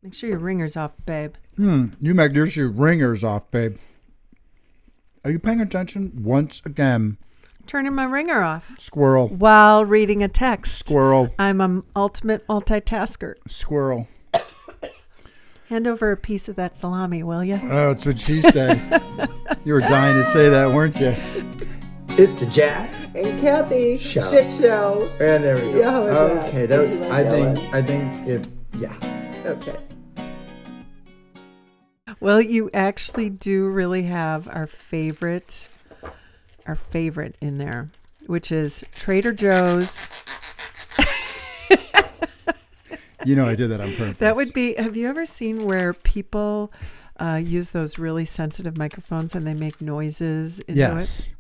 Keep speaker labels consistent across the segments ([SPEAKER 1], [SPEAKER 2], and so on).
[SPEAKER 1] Make sure your ringer's off, babe.
[SPEAKER 2] You make your ringers off, babe. Are you paying attention? Once again.
[SPEAKER 1] Turning my ringer off.
[SPEAKER 2] Squirrel.
[SPEAKER 1] While reading a text.
[SPEAKER 2] Squirrel.
[SPEAKER 1] I'm an ultimate multitasker.
[SPEAKER 2] Squirrel.
[SPEAKER 1] Hand over a piece of that salami, will you?
[SPEAKER 2] Oh, that's what she said. You were dying to say that, weren't you?
[SPEAKER 3] It's the Jack
[SPEAKER 1] and Kathy
[SPEAKER 3] Show.
[SPEAKER 1] Shit Show.
[SPEAKER 3] And there we go.
[SPEAKER 1] Yeah, how was that?
[SPEAKER 3] Okay,
[SPEAKER 1] Did you like
[SPEAKER 3] I think if
[SPEAKER 1] Okay. Well, you actually do really have our favorite in there, which is Trader Joe's.
[SPEAKER 2] You know I did that on purpose.
[SPEAKER 1] That would be, have you ever seen where people use those really sensitive microphones and they make noises into it?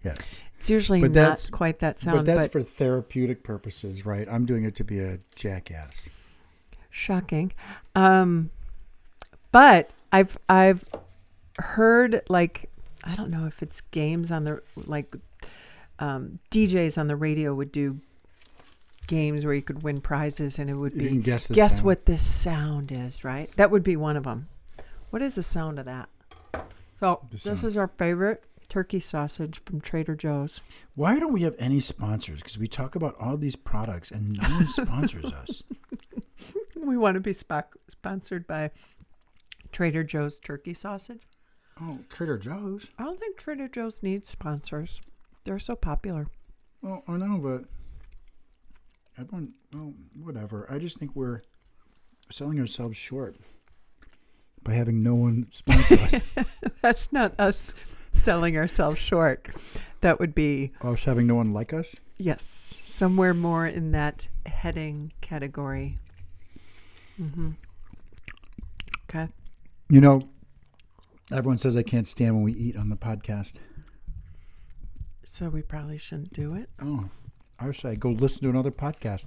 [SPEAKER 1] Yes. It's usually not quite that sound.
[SPEAKER 2] But that's for therapeutic purposes, right? I'm doing it to be a jackass.
[SPEAKER 1] Shocking. But I've heard, like, I don't know if it's games on the, like, DJs on the radio would do games where you could win prizes and it would be guess what this sound is, right? That would be one of them. What is the sound of that? So this is our favorite turkey sausage from Trader Joe's.
[SPEAKER 2] Why don't we have any sponsors? Because we talk about all these products and no one sponsors us.
[SPEAKER 1] We want to be sponsored by Trader Joe's turkey sausage.
[SPEAKER 2] Oh, Trader Joe's?
[SPEAKER 1] I don't think Trader Joe's needs sponsors. They're so popular.
[SPEAKER 2] Well, I know, but whatever. I just think we're selling ourselves short by having no one sponsor us.
[SPEAKER 1] That's not us selling ourselves short. That would be
[SPEAKER 2] us having no one like us?
[SPEAKER 1] Yes. Somewhere more in that heading category. Mm-hmm. Okay.
[SPEAKER 2] You know, everyone says I can't stand when we eat on the podcast.
[SPEAKER 1] So we probably shouldn't do it?
[SPEAKER 2] Oh, I would say go listen to another podcast.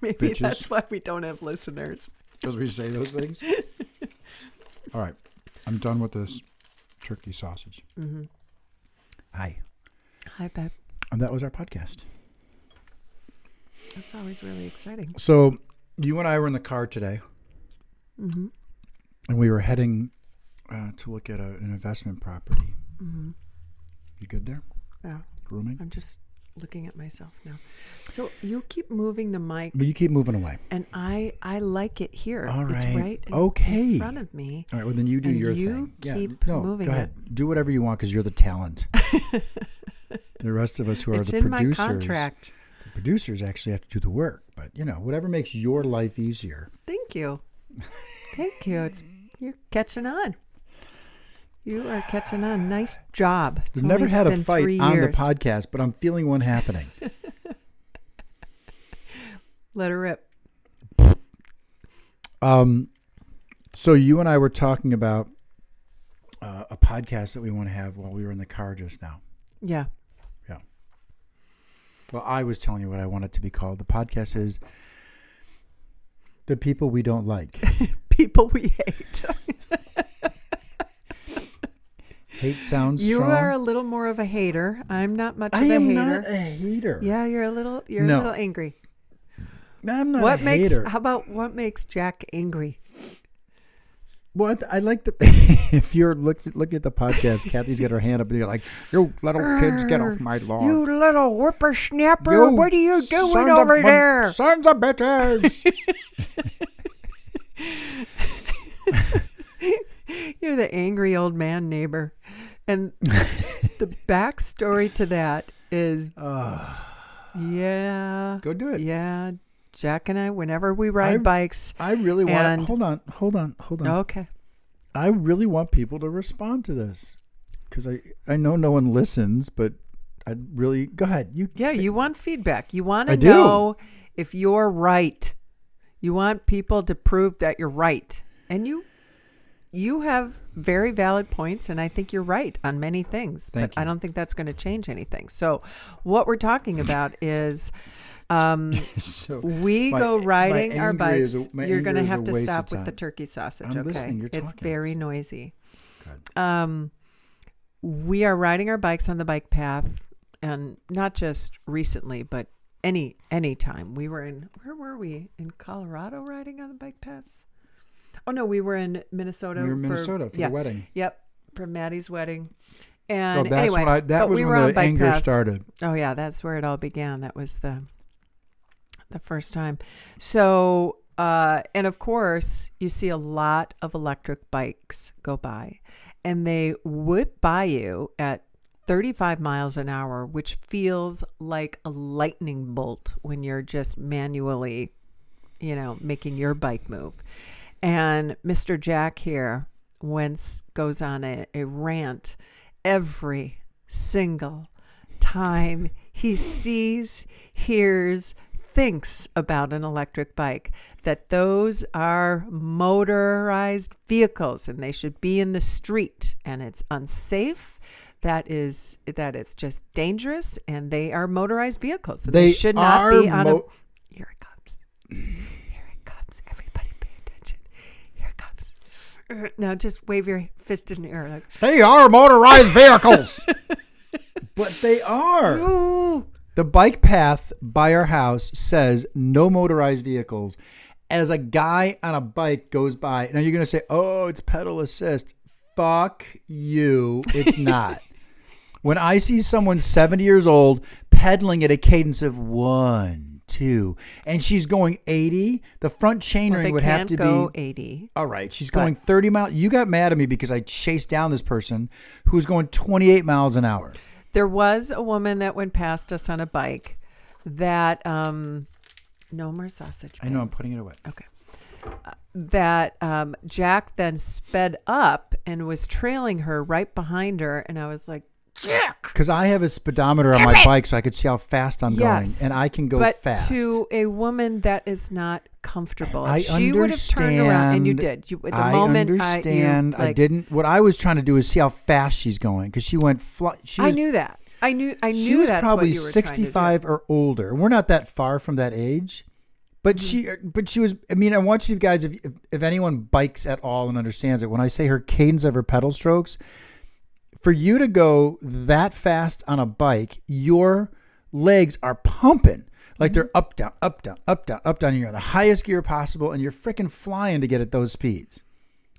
[SPEAKER 1] Maybe that's why we don't have listeners.
[SPEAKER 2] Because we say those things? All right. I'm done with this turkey sausage.
[SPEAKER 1] Mm-hmm.
[SPEAKER 2] Hi.
[SPEAKER 1] Hi, babe.
[SPEAKER 2] And that was our podcast.
[SPEAKER 1] That's always really exciting.
[SPEAKER 2] So you and I were in the car today.
[SPEAKER 1] Mm-hmm.
[SPEAKER 2] And we were heading to look at an investment property.
[SPEAKER 1] Mm-hmm.
[SPEAKER 2] You good there?
[SPEAKER 1] Yeah.
[SPEAKER 2] Grooming?
[SPEAKER 1] I'm just looking at myself now. So you keep moving the mic.
[SPEAKER 2] But you keep moving away.
[SPEAKER 1] And I like it here.
[SPEAKER 2] All right.
[SPEAKER 1] It's right
[SPEAKER 2] in
[SPEAKER 1] front of me.
[SPEAKER 2] All right. Well, then you do your thing.
[SPEAKER 1] Keep moving
[SPEAKER 2] go ahead. Do whatever you want because you're the talent. The rest of us who are the producers. It's in my contract. The producers actually have to do the work. But, whatever makes your life easier.
[SPEAKER 1] Thank you. Thank you. You're catching on. You are catching on. Nice job.
[SPEAKER 2] We've never had a fight on the podcast, but I'm feeling one happening.
[SPEAKER 1] Let her rip.
[SPEAKER 2] So you and I were talking about a podcast that we want to have while we were in the car just now.
[SPEAKER 1] Yeah.
[SPEAKER 2] Yeah. Well, I was telling you what I want it to be called. The podcast is The People We Don't Like.
[SPEAKER 1] People we hate.
[SPEAKER 2] Hate sounds strong.
[SPEAKER 1] You are a little more of a hater. I'm not much of a hater.
[SPEAKER 2] I am not a hater.
[SPEAKER 1] Yeah, you're a little angry.
[SPEAKER 2] I'm not a hater.
[SPEAKER 1] How about what makes Jack angry?
[SPEAKER 2] Well, I like the if you're look at the podcast, Kathy's got her hand up and you're like, "You little kids, get off my lawn!
[SPEAKER 1] You little whippersnapper! What are you doing over there?
[SPEAKER 2] Sons of bitches!"
[SPEAKER 1] You're the angry old man neighbor. And the backstory to that is, yeah.
[SPEAKER 2] Go do it.
[SPEAKER 1] Yeah. Jack and I, whenever we ride bikes.
[SPEAKER 2] I really want to, hold on.
[SPEAKER 1] Okay.
[SPEAKER 2] I really want people to respond to this because I know no one listens, but I really, go ahead.
[SPEAKER 1] You want feedback. You want to know if you're right. You want people to prove that you're right. And you have very valid points, and I think you're right on many things. But I don't think that's going to change anything. So what we're talking about is we go riding our bikes. You're going to have to stop with the turkey sausage,
[SPEAKER 2] I'm listening. You're talking.
[SPEAKER 1] It's very noisy. We are riding our bikes on the bike path, and not just recently, but any time. Where were we? In Colorado riding on the bike paths? Oh no, we were in Minnesota.
[SPEAKER 2] We were in Minnesota for the wedding.
[SPEAKER 1] Yep, for Maddie's wedding. And
[SPEAKER 2] that's
[SPEAKER 1] anyway,
[SPEAKER 2] when that was when the anger started.
[SPEAKER 1] Oh yeah, that's where it all began. That was the first time. So, and of course, you see a lot of electric bikes go by, and they whip by you at 35 miles an hour, which feels like a lightning bolt when you're just manually, making your bike move. And Mr. Jack here goes on a rant every single time he sees, hears, thinks about an electric bike, that those are motorized vehicles and they should be in the street, and it's unsafe. That it's just dangerous, and they are motorized vehicles. So they should not be on Here it comes. Here it comes. Everybody pay attention. Here it comes. Now just wave your fist in the air. Like,
[SPEAKER 2] they are motorized vehicles. But they are.
[SPEAKER 1] Ooh.
[SPEAKER 2] The bike path by our house says no motorized vehicles. As a guy on a bike goes by, now you're going to say, oh, it's pedal assist. Fuck you. It's not. When I see someone 70 years old pedaling at a cadence of 1, 2, and she's going 80, the front chainring would have to
[SPEAKER 1] go 80.
[SPEAKER 2] All right, she's going 30 miles. You got mad at me because I chased down this person who was going 28 miles an hour.
[SPEAKER 1] There was a woman that went past us on a bike that, no more sausage.
[SPEAKER 2] I know, I'm putting it away.
[SPEAKER 1] Okay. That Jack then sped up and was trailing her right behind her. And I was like, Jack!
[SPEAKER 2] Because I have a speedometer on my bike so I could see how fast I'm going. And I can go fast.
[SPEAKER 1] But to a woman that is not comfortable,
[SPEAKER 2] she
[SPEAKER 1] would have turned around, and you did.
[SPEAKER 2] I understand. I didn't. What I was trying to do is see how fast she's going, because she went.
[SPEAKER 1] I knew that. I knew.
[SPEAKER 2] She was
[SPEAKER 1] that's
[SPEAKER 2] probably
[SPEAKER 1] what you were
[SPEAKER 2] 65 or older. We're not that far from that age. But she was. I mean, I want you guys, if anyone bikes at all and understands it, when I say her cadence of her pedal strokes, for you to go that fast on a bike, your legs are pumping like they're up, down, up, down, up, down, up, down. And you're in the highest gear possible, and you're freaking flying to get at those speeds.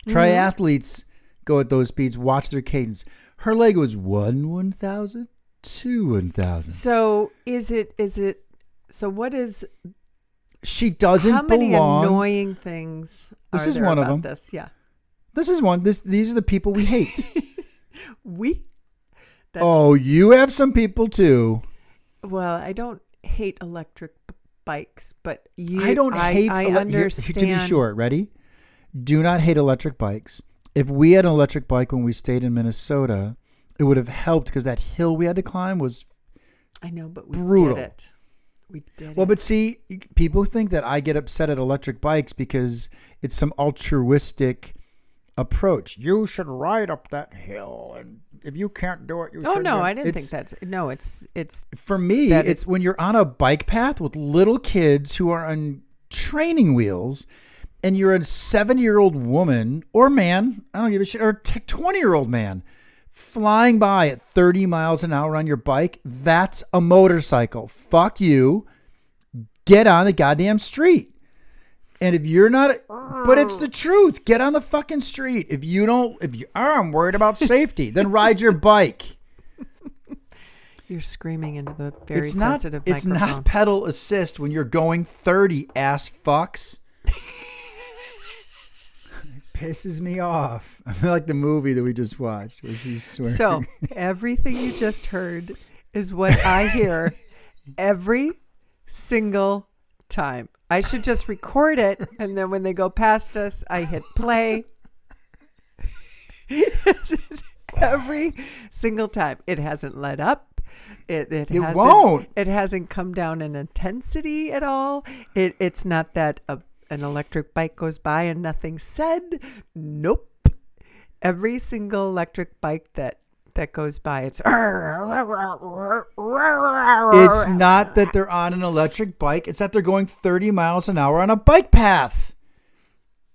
[SPEAKER 2] Triathletes go at those speeds. Watch their cadence. Her leg was 1,000, 2,000.
[SPEAKER 1] So is it? So what is?
[SPEAKER 2] She doesn't belong.
[SPEAKER 1] How many annoying things
[SPEAKER 2] this
[SPEAKER 1] are
[SPEAKER 2] is
[SPEAKER 1] there
[SPEAKER 2] one
[SPEAKER 1] about
[SPEAKER 2] of them.
[SPEAKER 1] This? Yeah.
[SPEAKER 2] This is one. These are the people we hate. You have some people too.
[SPEAKER 1] Well, I don't hate electric bikes, but
[SPEAKER 2] I don't hate.
[SPEAKER 1] I understand.
[SPEAKER 2] To be short, ready? Do not hate electric bikes. If we had an electric bike when we stayed in Minnesota, it would have helped, because that hill we had to climb was.
[SPEAKER 1] I know, but
[SPEAKER 2] brutal.
[SPEAKER 1] Did it. We did.
[SPEAKER 2] Well, but see, people think that I get upset at electric bikes because it's some altruistic approach. You should ride up that hill, and if you can't do it, you should.
[SPEAKER 1] Oh no, I didn't think that's. No, it's
[SPEAKER 2] for me. It's when you're on a bike path with little kids who are on training wheels, and you're a 70-year-old woman or man, I don't give a shit, or a 20-year-old man flying by at 30 miles an hour on your bike. That's a motorcycle. Fuck you. Get on the goddamn street. And if you're not, but it's the truth. Get on the fucking street. If you I'm worried about safety, then ride your bike.
[SPEAKER 1] You're screaming into the very sensitive microphone.
[SPEAKER 2] It's not pedal assist when you're going 30, ass fucks. Pisses me off. I feel like the movie that we just watched where she's swearing.
[SPEAKER 1] So everything you just heard is what I hear every single time. I should just record it, and then when they go past us, I hit play. Every single time. It hasn't let up. It
[SPEAKER 2] won't.
[SPEAKER 1] It hasn't come down in intensity at all. It's not that an electric bike goes by and nothing's said. Nope. Every single electric bike that goes by, it's
[SPEAKER 2] not that they're on an electric bike. It's that they're going 30 miles an hour on a bike path.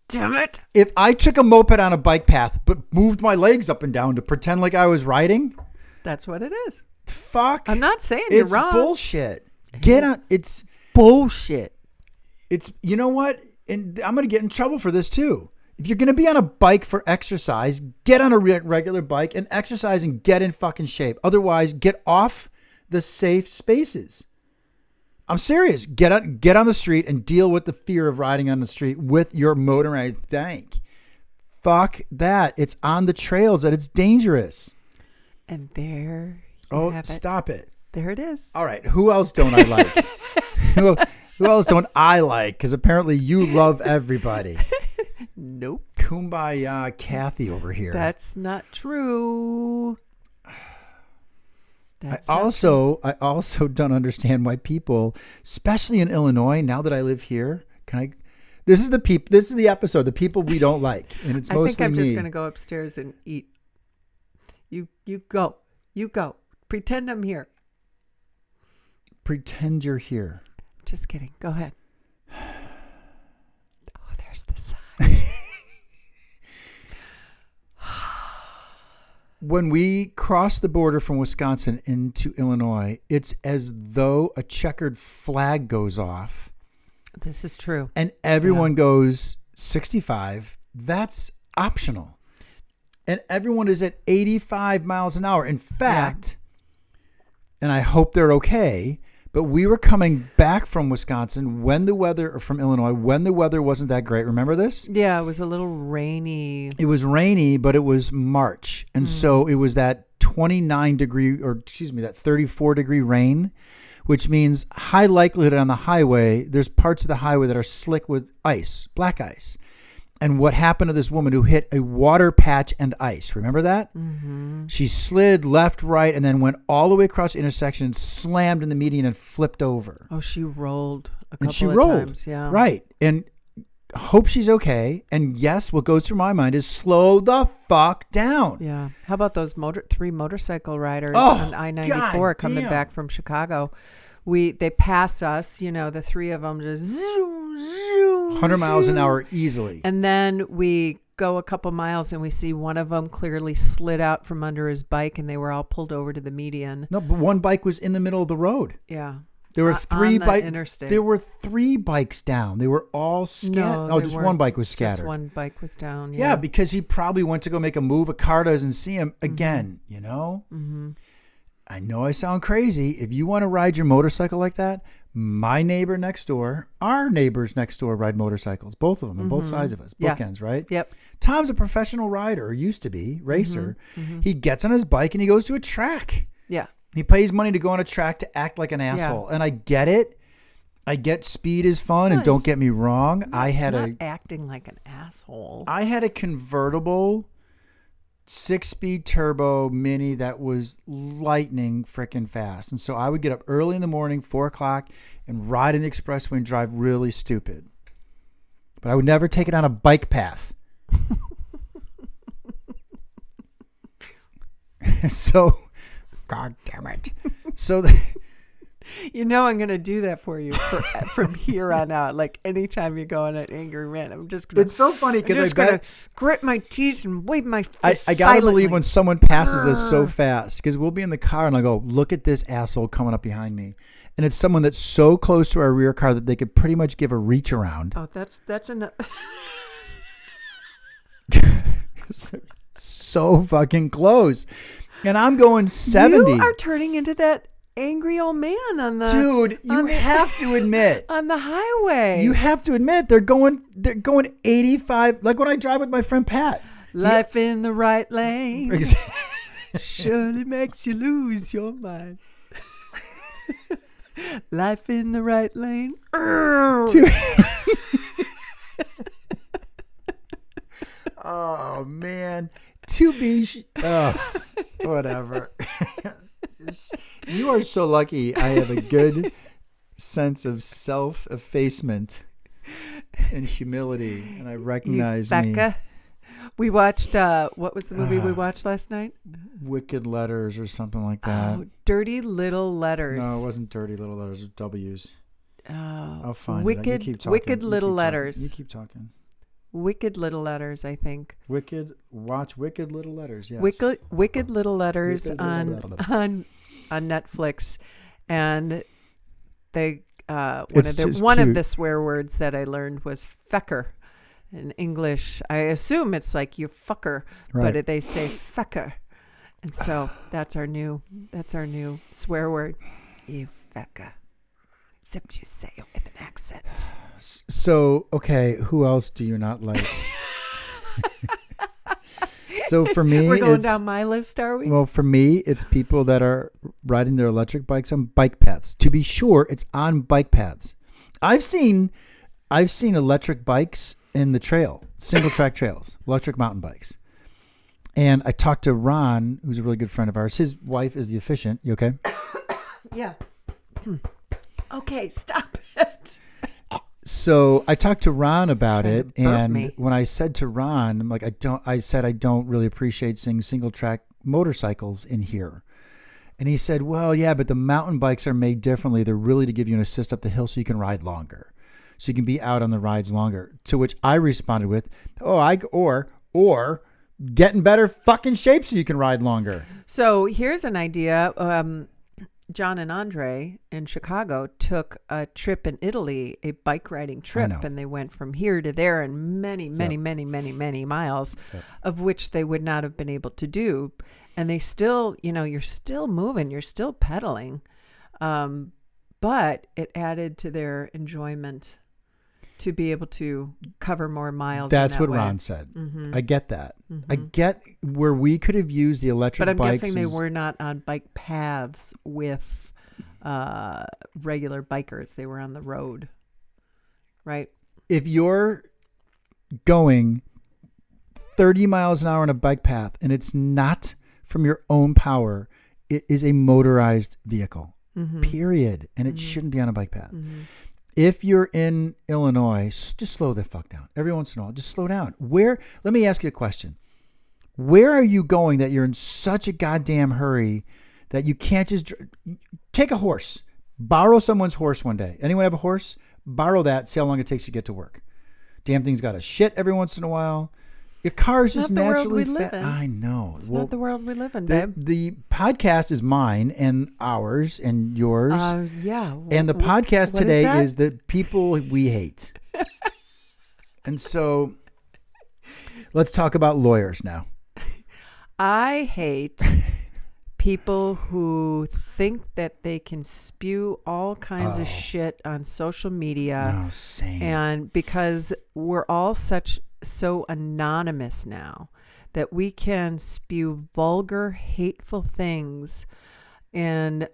[SPEAKER 1] Damn it.
[SPEAKER 2] If I took a moped on a bike path but moved my legs up and down to pretend like I was riding,
[SPEAKER 1] that's what it is.
[SPEAKER 2] Fuck.
[SPEAKER 1] I'm not saying you're wrong.
[SPEAKER 2] It's bullshit. Get on. It's
[SPEAKER 1] bullshit.
[SPEAKER 2] It's, you know what? And I'm going to get in trouble for this too. If you're going to be on a bike for exercise, get on a regular bike and exercise and get in fucking shape. Otherwise, get off the safe spaces. I'm serious. Get on the street and deal with the fear of riding on the street with your motorized bike. Fuck that. It's on the trails that it's dangerous.
[SPEAKER 1] And there you have it.
[SPEAKER 2] Stop it.
[SPEAKER 1] There it is.
[SPEAKER 2] All right. Who else don't I like? who else don't I like? Because apparently you love everybody.
[SPEAKER 1] Nope.
[SPEAKER 2] Kumbaya Kathy over here.
[SPEAKER 1] That's not true.
[SPEAKER 2] I also don't understand why people, especially in Illinois, now that I live here, this is the episode, the people we don't like. And it's mostly me.
[SPEAKER 1] I think I'm just going to go upstairs and eat. You go. Pretend I'm here.
[SPEAKER 2] Pretend you're here.
[SPEAKER 1] Just kidding. Go ahead. Oh, there's the sign.
[SPEAKER 2] When we cross the border from Wisconsin into Illinois, it's as though a checkered flag goes off.
[SPEAKER 1] This is true.
[SPEAKER 2] And everyone goes 65. That's optional. And everyone is at 85 miles an hour. In fact, and I hope they're okay, but we were coming back from Wisconsin from Illinois, when the weather wasn't that great. Remember this?
[SPEAKER 1] Yeah, it was a little rainy.
[SPEAKER 2] It was rainy, but it was March. And so it was that 34 degree rain, which means high likelihood on the highway. There's parts of the highway that are slick with ice, black ice. And what happened to this woman who hit a water patch and ice? Remember that? Mm-hmm. She slid left, right, and then went all the way across the intersection, slammed in the median, and flipped over.
[SPEAKER 1] Oh, she rolled a couple of times. Yeah.
[SPEAKER 2] Right. And hope she's okay. And yes, what goes through my mind is slow the fuck down.
[SPEAKER 1] Yeah. How about those three motorcycle riders
[SPEAKER 2] on
[SPEAKER 1] I-94 coming back from Chicago? They pass us, the three of them just zoom,
[SPEAKER 2] 100 miles an hour easily.
[SPEAKER 1] And then we go a couple miles and we see one of them clearly slid out from under his bike and they were all pulled over to the median.
[SPEAKER 2] No, but one bike was in the middle of the road.
[SPEAKER 1] Yeah.
[SPEAKER 2] There were three bikes.
[SPEAKER 1] Interstate.
[SPEAKER 2] There were 3 bikes down. They were all scattered.
[SPEAKER 1] No,
[SPEAKER 2] just one bike was scattered.
[SPEAKER 1] Just one bike was down.
[SPEAKER 2] Yeah, because he probably went to go make a move. A car doesn't see him again, Mm-hmm. I know I sound crazy. If you want to ride your motorcycle like that, my neighbor next door, our neighbors next door ride motorcycles, both of them, on both sides of us, bookends, right?
[SPEAKER 1] Yep.
[SPEAKER 2] Tom's a professional rider, or used to be, racer. Mm-hmm. He gets on his bike and he goes to a track.
[SPEAKER 1] Yeah.
[SPEAKER 2] He pays money to go on a track to act like an asshole. And I get it. I get speed is fun, and don't get me wrong.
[SPEAKER 1] Not acting like an asshole.
[SPEAKER 2] I had a convertible 6-speed turbo mini that was lightning freaking fast. And so I would get up early in the morning, 4 o'clock, and ride in the expressway and drive really stupid. But I would never take it on a bike path. So, God damn it. So
[SPEAKER 1] I'm going to do that for you from here on out. Like anytime you go on an angry rant, I'm just going to.
[SPEAKER 2] It's so funny because I bet
[SPEAKER 1] grit my teeth and wave my fist.
[SPEAKER 2] I gotta believe when someone passes us so fast, because we'll be in the car and I'll go, look at this asshole coming up behind me, and it's someone that's so close to our rear car that they could pretty much give a reach around.
[SPEAKER 1] Oh, that's enough.
[SPEAKER 2] So fucking close, and I'm going 70.
[SPEAKER 1] You are turning into that angry old man on the
[SPEAKER 2] dude. You have to admit
[SPEAKER 1] on the highway.
[SPEAKER 2] You have to admit they're going 85. Like when I drive with my friend Pat.
[SPEAKER 1] Life in the right lane surely makes you lose your mind. Life in the right lane.
[SPEAKER 2] Oh man, to be whatever. You are so lucky. I have a good sense of self-effacement and humility, and I recognize me.
[SPEAKER 1] We watched, what was the movie we watched last night?
[SPEAKER 2] Wicked Letters or something like that.
[SPEAKER 1] Oh, Dirty Little Letters.
[SPEAKER 2] No, it wasn't Dirty Little Letters. It was W's.
[SPEAKER 1] Oh,
[SPEAKER 2] I'll find
[SPEAKER 1] Wicked,
[SPEAKER 2] it. You keep talking.
[SPEAKER 1] Wicked Little Letters.
[SPEAKER 2] You keep talking.
[SPEAKER 1] Wicked Little Letters, I think.
[SPEAKER 2] Watch Wicked Little Letters, yes.
[SPEAKER 1] Wicked Little Letters
[SPEAKER 2] Wicked
[SPEAKER 1] on Netflix, and they one of the swear words that I learned was fecker, in English, I assume it's like you fucker,
[SPEAKER 2] Right.
[SPEAKER 1] but they say fecker. And so that's our new swear word. You fecker. Except you say it with an accent.
[SPEAKER 2] So, okay, who else do you not like? So for me,
[SPEAKER 1] We're going
[SPEAKER 2] it's,
[SPEAKER 1] down my list, are we?
[SPEAKER 2] well, for me, it's people that are riding their electric bikes on bike paths. To be sure, it's on bike paths. I've seen electric bikes in the trail, single track trails, electric mountain bikes. And I talked to Ron, who's a really good friend of ours. His wife is the efficient. You okay?
[SPEAKER 1] Yeah. Okay, stop it.
[SPEAKER 2] So I talked to Ron about
[SPEAKER 1] Trying
[SPEAKER 2] it,
[SPEAKER 1] to burp
[SPEAKER 2] and
[SPEAKER 1] me.
[SPEAKER 2] when I said to Ron, I'm like, I said I don't really appreciate seeing single track motorcycles in here. And he said, well, yeah, but the mountain bikes are made differently. They're really to give you an assist up the hill so you can ride longer, so you can be out on the rides longer. To which I responded with, or get in better fucking shape so you can ride longer.
[SPEAKER 1] So here's an idea. John and Andre in Chicago took a trip in Italy, a bike riding trip,
[SPEAKER 2] know.
[SPEAKER 1] and they went from here to there and many miles, of which they would not have been able to do. And they still, you're still moving, you're still pedaling. But it added to their enjoyment to be able to cover more miles.
[SPEAKER 2] That's
[SPEAKER 1] in that
[SPEAKER 2] what
[SPEAKER 1] way.
[SPEAKER 2] Ron said. I get that. I get where we could have used the electric
[SPEAKER 1] But I'm
[SPEAKER 2] bikes.
[SPEAKER 1] guessing they were not on bike paths with regular bikers. They were on the road, right?
[SPEAKER 2] If you're going 30 miles an hour on a bike path and it's not from your own power, it is a motorized vehicle, period. And it shouldn't be on a bike path. If you're in Illinois, just slow the fuck down. Every once in a while, just slow down. Let me ask you a question. Where are you going that you're in such a goddamn hurry that you can't just take a horse, borrow someone's horse one day? Anyone have a horse? Borrow that, see how long it takes to get to work. Damn thing's got to shit every once in a while. Your car is just
[SPEAKER 1] not the world
[SPEAKER 2] naturally
[SPEAKER 1] we live
[SPEAKER 2] fat.
[SPEAKER 1] in.
[SPEAKER 2] I know.
[SPEAKER 1] It's not the world we live in, babe.
[SPEAKER 2] The podcast is mine and ours and yours.
[SPEAKER 1] Yeah.
[SPEAKER 2] And the podcast
[SPEAKER 1] What
[SPEAKER 2] today
[SPEAKER 1] that?
[SPEAKER 2] is the people we hate. And so let's talk about lawyers now.
[SPEAKER 1] I hate people who think that they can spew all kinds of shit on social media.
[SPEAKER 2] Oh, same.
[SPEAKER 1] And because we're all so anonymous now that we can spew vulgar, hateful things and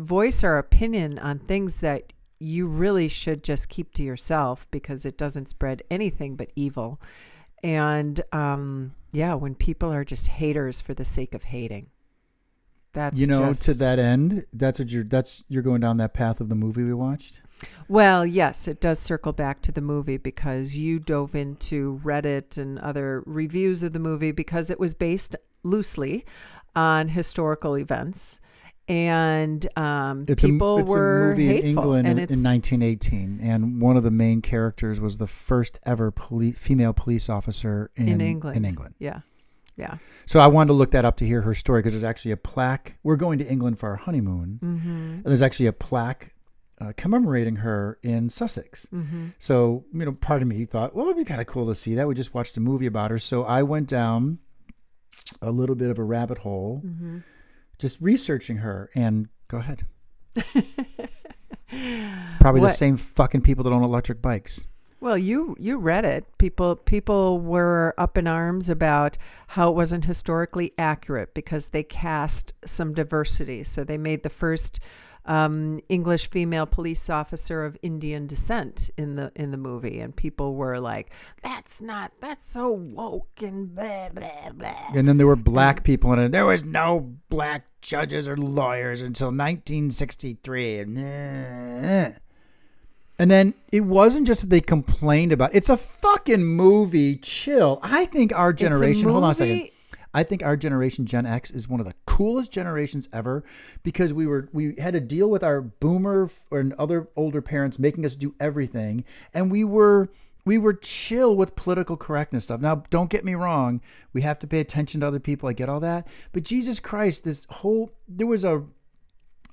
[SPEAKER 1] voice our opinion on things that you really should just keep to yourself because it doesn't spread anything but evil. And when people are just haters for the sake of hating. That's
[SPEAKER 2] to that end, you're going down that path of the movie we watched.
[SPEAKER 1] Well, yes, it does circle back to the movie because you dove into Reddit and other reviews of the movie because it was based loosely on historical events. And people were
[SPEAKER 2] a movie
[SPEAKER 1] hateful.
[SPEAKER 2] in England
[SPEAKER 1] and
[SPEAKER 2] in 1918, and one of the main characters was the first ever female police officer in England.
[SPEAKER 1] Yeah.
[SPEAKER 2] So I wanted to look that up to hear her story because there's actually a plaque. We're going to England for our honeymoon. And there's actually a plaque commemorating her in Sussex. So, part of me thought, well, it'd be kind of cool to see that. We just watched a movie about her. So I went down a little bit of a rabbit hole, just researching her. And go ahead. Probably the same fucking people that own electric bikes.
[SPEAKER 1] Well, you read it. People were up in arms about how it wasn't historically accurate because they cast some diversity. So they made the first English female police officer of Indian descent in the movie, and people were like, "That's so woke and blah blah blah."
[SPEAKER 2] And then there were black people in it. There was no black judges or lawyers until 1963. And then it wasn't just that they complained about it. It's a fucking movie. Chill. I think our generation, hold on a second. I think our generation, Gen X, is one of the coolest generations ever because we had to deal with our boomer and other older parents making us do everything. And we were chill with political correctness stuff. Now, don't get me wrong. We have to pay attention to other people. I get all that. But Jesus Christ, there was a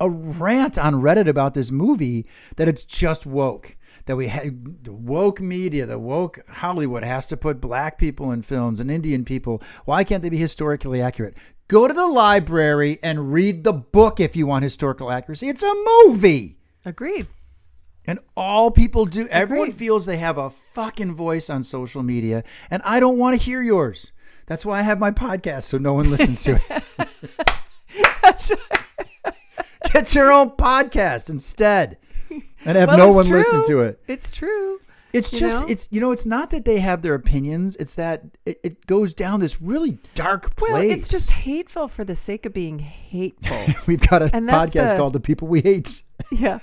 [SPEAKER 2] rant on Reddit about this movie that it's just woke, that we had the woke media, the woke Hollywood has to put black people in films and Indian people. Why can't they be historically accurate? Go to the library and read the book if you want historical accuracy. It's a movie.
[SPEAKER 1] Agreed.
[SPEAKER 2] And all people do, everyone
[SPEAKER 1] Agreed.
[SPEAKER 2] feels they have a fucking voice on social media, and I don't want to hear yours. That's why I have my podcast, so no one listens to it.
[SPEAKER 1] That's right.
[SPEAKER 2] Get your own podcast instead, and have
[SPEAKER 1] Well,
[SPEAKER 2] no
[SPEAKER 1] it's
[SPEAKER 2] one
[SPEAKER 1] true.
[SPEAKER 2] listen to it.
[SPEAKER 1] It's true.
[SPEAKER 2] It's
[SPEAKER 1] You
[SPEAKER 2] just,
[SPEAKER 1] know?
[SPEAKER 2] it's not that they have their opinions. It's that it goes down this really dark place.
[SPEAKER 1] Well, it's just hateful for the sake of being hateful.
[SPEAKER 2] We've got a
[SPEAKER 1] And that's
[SPEAKER 2] podcast
[SPEAKER 1] the-
[SPEAKER 2] called The People We Hate.
[SPEAKER 1] Yeah.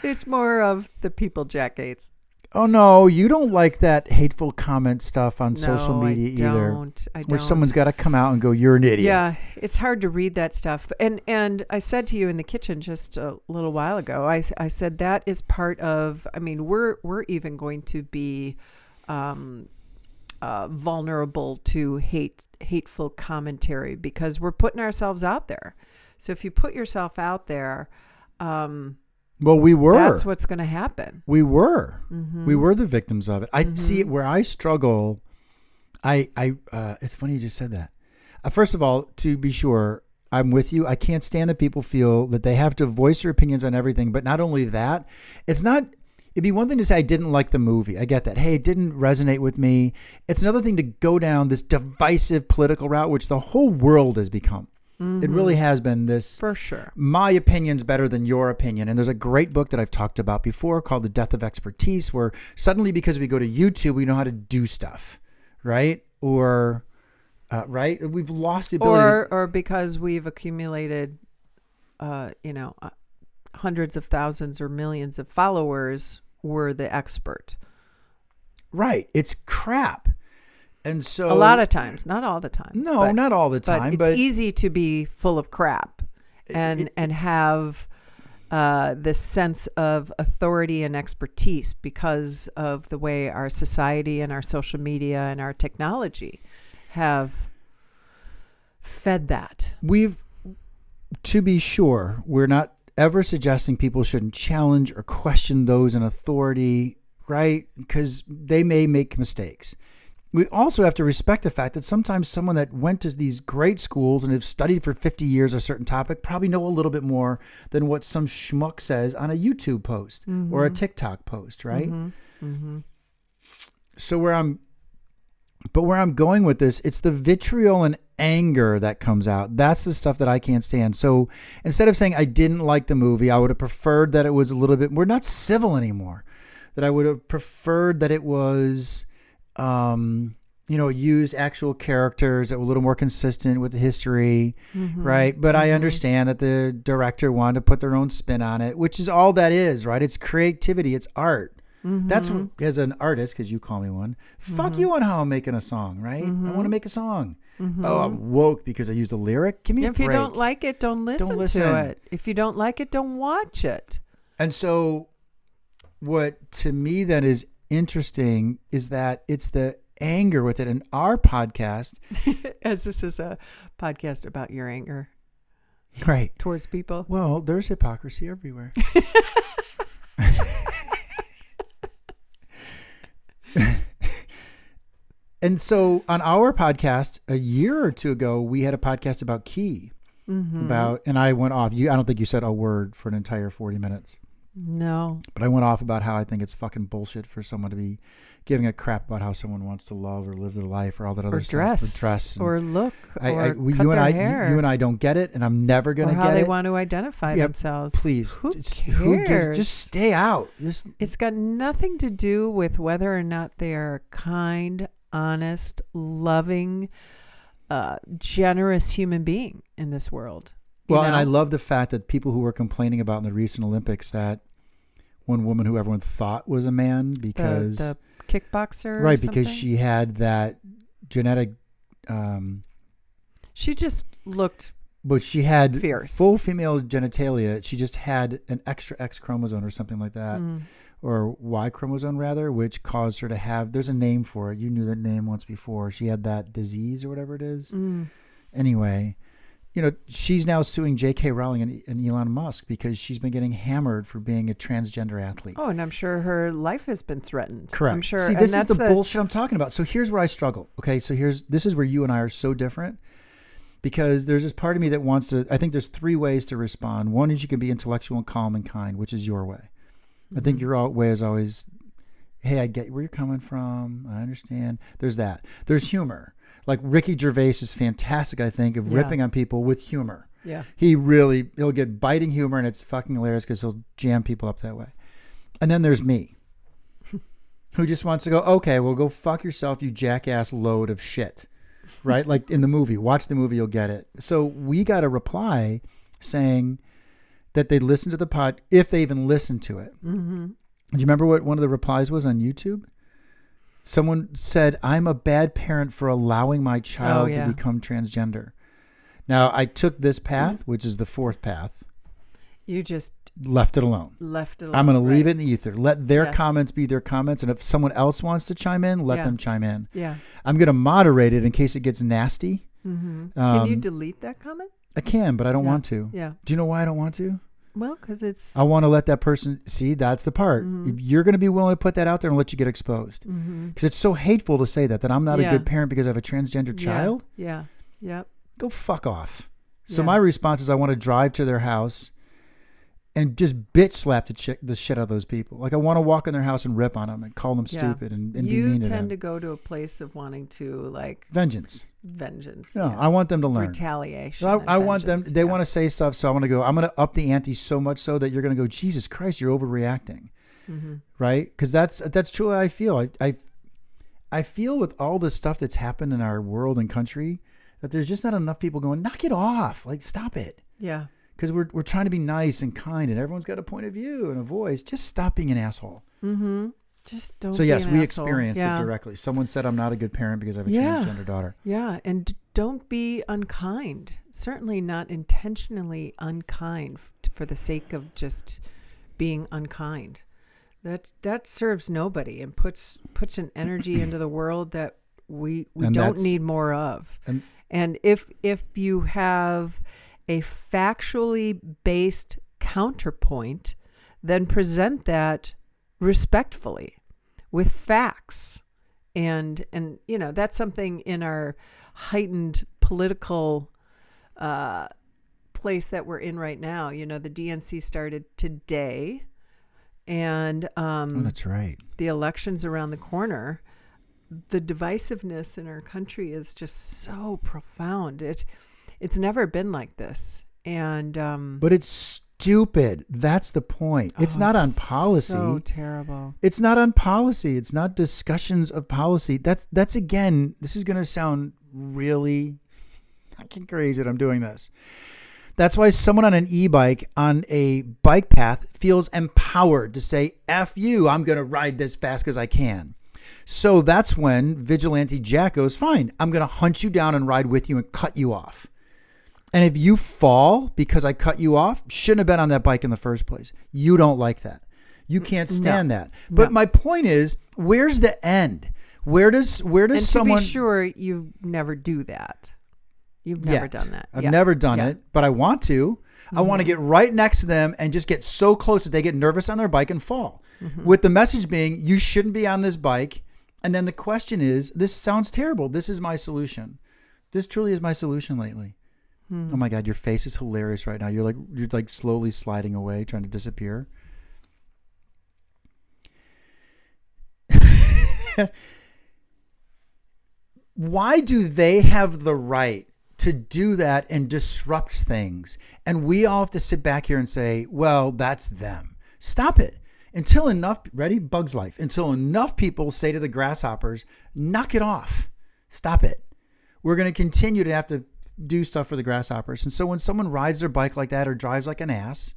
[SPEAKER 1] It's more of the people Jack hates.
[SPEAKER 2] Oh no, you don't like that hateful comment stuff on social
[SPEAKER 1] No,
[SPEAKER 2] media
[SPEAKER 1] I
[SPEAKER 2] either.
[SPEAKER 1] don't.
[SPEAKER 2] Where someone's got to come out and go, "You're an idiot."
[SPEAKER 1] Yeah, it's hard to read that stuff. And I said to you in the kitchen just a little while ago, I said that is part of. I mean, we're even going to be vulnerable to hateful commentary because we're putting ourselves out there. So if you put yourself out there,
[SPEAKER 2] Well, we were.
[SPEAKER 1] that's what's going to happen.
[SPEAKER 2] We were.
[SPEAKER 1] Mm-hmm.
[SPEAKER 2] We were the victims of it. I see it where I struggle. It's funny you just said that. First of all, to be sure, I'm with you. I can't stand that people feel that they have to voice their opinions on everything. But not only that, it'd be one thing to say I didn't like the movie. I get that. Hey, it didn't resonate with me. It's another thing to go down this divisive political route, which the whole world has become. It really has been this.
[SPEAKER 1] For sure.
[SPEAKER 2] My opinion's better than your opinion. And there's a great book that I've talked about before called The Death of Expertise, where suddenly because we go to YouTube, we know how to do stuff, right? Or, right? We've lost the ability.
[SPEAKER 1] Or because we've accumulated, hundreds of thousands or millions of followers, we're the expert.
[SPEAKER 2] Right. It's crap. And so
[SPEAKER 1] A lot of times, not all the time.
[SPEAKER 2] No, not all the time.
[SPEAKER 1] But it's easy to be full of crap and have this sense of authority and expertise because of the way our society and our social media and our technology have fed that.
[SPEAKER 2] To be sure, we're not ever suggesting people shouldn't challenge or question those in authority, right? Because they may make mistakes. We also have to respect the fact that sometimes someone that went to these great schools and have studied for 50 years a certain topic probably know a little bit more than what some schmuck says on a YouTube post or a TikTok post, right? So where I'm going with this, it's the vitriol and anger that comes out. That's the stuff that I can't stand. So instead of saying I didn't like the movie, I would have preferred that it was a little bit, we're not civil anymore, that I would have preferred that it was, use actual characters that were a little more consistent with the history, right? But I understand that the director wanted to put their own spin on it, which is all that is, right? It's creativity. It's art. That's what, as an artist, because you call me one, fuck you on how I'm making a song, right? I want to make a song. Oh, I'm woke because I used a lyric. Give me a
[SPEAKER 1] If
[SPEAKER 2] break.
[SPEAKER 1] you don't like it, don't listen to it. If you don't like it, don't watch it.
[SPEAKER 2] And so what to me then is interesting is that it's the anger with it. In our podcast,
[SPEAKER 1] As this is a podcast about your anger
[SPEAKER 2] right?
[SPEAKER 1] towards people.
[SPEAKER 2] Well, there's hypocrisy everywhere. And so on our podcast a year or two ago, we had a podcast about Key. And I went off. I don't think you said a word for an entire 40 minutes.
[SPEAKER 1] No.
[SPEAKER 2] But I went off about how I think it's fucking bullshit for someone to be giving a crap about how someone wants to love or live their life or all that other stuff.
[SPEAKER 1] Dress.
[SPEAKER 2] Or dress.
[SPEAKER 1] Or look. Or cut
[SPEAKER 2] you
[SPEAKER 1] their
[SPEAKER 2] and
[SPEAKER 1] hair.
[SPEAKER 2] you and I don't get it, and I'm never going
[SPEAKER 1] or
[SPEAKER 2] to
[SPEAKER 1] how
[SPEAKER 2] get
[SPEAKER 1] they
[SPEAKER 2] it.
[SPEAKER 1] want to identify themselves.
[SPEAKER 2] Please.
[SPEAKER 1] Who
[SPEAKER 2] Who
[SPEAKER 1] cares?
[SPEAKER 2] Just stay out.
[SPEAKER 1] It's got nothing to do with whether or not they are kind, honest, loving, generous human being in this world.
[SPEAKER 2] Well, and I love the fact that people who were complaining about in the recent Olympics that one woman who everyone thought was a man because
[SPEAKER 1] the kickboxer,
[SPEAKER 2] right,
[SPEAKER 1] or
[SPEAKER 2] because
[SPEAKER 1] something?
[SPEAKER 2] she had that genetic.
[SPEAKER 1] She just looked.
[SPEAKER 2] But she had
[SPEAKER 1] fierce.
[SPEAKER 2] full female genitalia. She just had an extra X chromosome or something like that, or Y chromosome rather, which caused her to have. There's a name for it. You knew that name once before. She had that disease or whatever it is. Anyway. she's now suing J.K. Rowling and Elon Musk because she's been getting hammered for being a transgender athlete.
[SPEAKER 1] Oh, and I'm sure her life has been threatened.
[SPEAKER 2] Correct.
[SPEAKER 1] I'm sure.
[SPEAKER 2] See, this is the bullshit I'm talking about. So here's where I struggle. Okay, so this is where you and I are so different, because there's this part of me that wants to. I think there's 3 ways to respond. One is you can be intellectual and calm and kind, which is your way. I think your way is always, hey, I get where you're coming from. I understand. There's that. There's humor. Like Ricky Gervais is fantastic, I think, of ripping on people with humor.
[SPEAKER 1] Yeah.
[SPEAKER 2] He'll get biting humor, and it's fucking hilarious because he'll jam people up that way. And then there's me, who just wants to go, okay, well, go fuck yourself, you jackass load of shit. Right? Like in the movie. Watch the movie, you'll get it. So we got a reply saying that they listened to the pod, if they even listened to it. Mm-hmm. Do you remember what one of the replies was on YouTube? Someone said, I'm a bad parent for allowing my child to become transgender. Now, I took this path, which is the 4th path.
[SPEAKER 1] You just
[SPEAKER 2] left it alone. I'm going to leave it in the ether. Let their comments be their comments. And if someone else wants to chime in, let them chime in.
[SPEAKER 1] Yeah.
[SPEAKER 2] I'm going to moderate it in case it gets nasty.
[SPEAKER 1] Mm-hmm. Can you delete that comment?
[SPEAKER 2] I can, but I don't want to.
[SPEAKER 1] Yeah.
[SPEAKER 2] Do you know why I don't want to?
[SPEAKER 1] Well, because
[SPEAKER 2] I want to let that person see. That's the part. Mm-hmm. If you're going to be willing to put that out there and let you get exposed, because it's so hateful to say that I'm not a good parent because I have a transgender child.
[SPEAKER 1] Yeah. Yep.
[SPEAKER 2] Go fuck off. So my response is I want to drive to their house and just bitch slap the shit out of those people. Like I want to walk in their house and rip on them and call them stupid and be mean to them.
[SPEAKER 1] You tend to go to a place of wanting to like
[SPEAKER 2] vengeance.
[SPEAKER 1] No,
[SPEAKER 2] I want them to learn.
[SPEAKER 1] Retaliation.
[SPEAKER 2] I want them. They want to say stuff, so I'm going to up the ante so much so that you're going to go, Jesus Christ, you're overreacting, right? Because that's truly how I feel. I feel with all the stuff that's happened in our world and country that there's just not enough people going, knock it off, like stop it.
[SPEAKER 1] Yeah.
[SPEAKER 2] Because we're trying to be nice and kind, and everyone's got a point of view and a voice. Just stop being an asshole.
[SPEAKER 1] Mm-hmm. Just don't.
[SPEAKER 2] So yes,
[SPEAKER 1] be an
[SPEAKER 2] we
[SPEAKER 1] asshole.
[SPEAKER 2] experienced it directly. Someone said I'm not a good parent because I have a transgender daughter.
[SPEAKER 1] Yeah, and don't be unkind. Certainly not intentionally unkind for the sake of just being unkind. That serves nobody and puts an energy into the world that we don't need more of. And if you have a factually based counterpoint, then present that respectfully with facts. And that's something in our heightened political place that we're in right now. The DNC started today, and
[SPEAKER 2] that's right.
[SPEAKER 1] The election's around the corner. The divisiveness in our country is just so profound. It's never been like this. And
[SPEAKER 2] but it's stupid. That's the point. It's not on policy.
[SPEAKER 1] So terrible.
[SPEAKER 2] It's not on policy. It's not discussions of policy. That's again, this is going to sound really fucking crazy that I'm doing this. That's why someone on an e-bike on a bike path feels empowered to say, F you, I'm going to ride this fast because I can. So that's when Vigilante Jack goes, fine, I'm going to hunt you down and ride with you and cut you off. And if you fall because I cut you off, shouldn't have been on that bike in the first place. You don't like that. You can't stand that. But my point is, where's the end? Where does
[SPEAKER 1] and
[SPEAKER 2] someone...
[SPEAKER 1] to be sure, you never do that. You've never done that.
[SPEAKER 2] I've never done it, but I want to. Mm-hmm. I want to get right next to them and just get so close that they get nervous on their bike and fall. Mm-hmm. With the message being, you shouldn't be on this bike. And then the question is, this sounds terrible. This is my solution. This truly is my solution lately. Oh my God, your face is hilarious right now. You're like slowly sliding away, trying to disappear. Why do they have the right to do that and disrupt things? And we all have to sit back here and say, well, that's them. Stop it. Until enough, ready? Bug's life. Until enough people say to the grasshoppers, knock it off. Stop it. We're going to continue to have to do stuff for the grasshoppers. And so when someone rides their bike like that or drives like an ass